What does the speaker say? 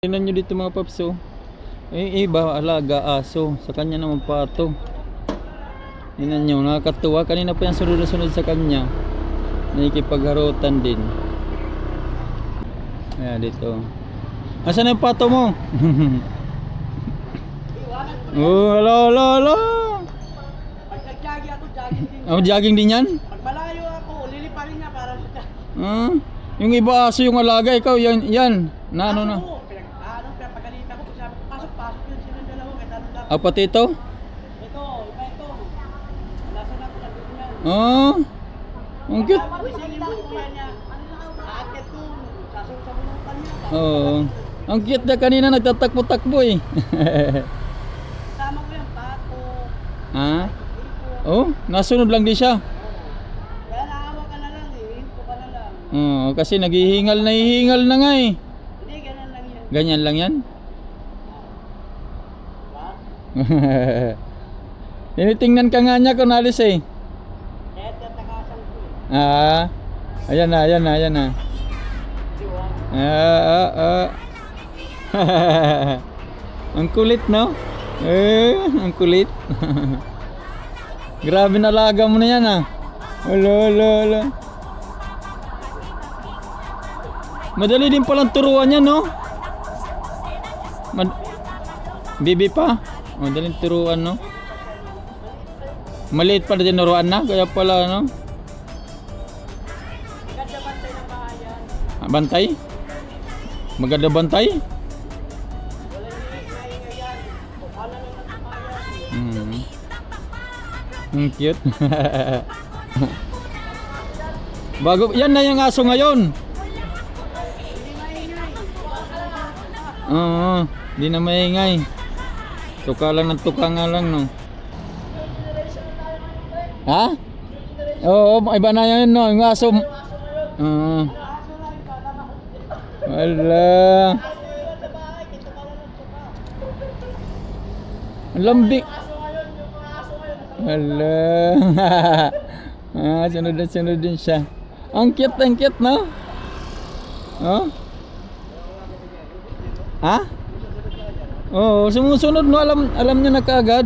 Tingnan nyo dito mga paps, oh. Iba alaga aso, sa kanya naman pato. Tingnan nyo, nakakatuwa. Kanina pa yung sunod na sunod sa kanya. Nakikipagharutan din. Ayan dito. Asan na yung pato mo? Oh, hala. Pag nag-jogging ako, jogging din. Oh, jogging din yan? Pag malayo ako, liliparin niya para sa... Yung iba aso yung alaga, ikaw yan. Na ano na? Pinapagalitan ko. Sabi ko, pasok yun silang dalawa. Kahit ano lang. Ah, pati ito? Ito. Nasa na ako, nandun yan. Ah, ang cute. Isingin mo kuya niya. Aakit ko. Sasabunutan niya. Oo. Ang cute na kanina, nagtatakbo-takbo eh. Kasama ko yung pato. Ha? Oh, nasunod lang din siya. Kaya naawa ka na lang eh. Hinto ka na lang. Oo, kasi naghihingal na nga eh. Hindi, ganun lang yan. Ganyan lang yan. Diba? Tinitingnan ka nga niya kung alis eh. Kaya tatakasan ko eh. Ayan na. Diba? Ang kulit, no? Ang kulit. Grabe na alaga mo na yan, ah. Wala. Madali din palang turuan yan, no? Bibi pa? Madaling turuan, no? Maliit pa na tinuruan na, kaya pala, no? Maganda bantay ng bahay yan. Bantay? Maganda bantay? Wala ingay yan. Bukala lang ng bayan. Ang cute. Bago, yan na yung aso ngayon. Hindi maingay. Oo, di na maingay. Tuka lang ng tuka nga lang, no? Ha? Oo, iba na yan, no? Yung aso. Oo. Wala. Ang lambing. Wala. Sunod din siya. Ang cute, no? Oh? Ha? Oo, sumusunod, no? Alam niya na kaagad.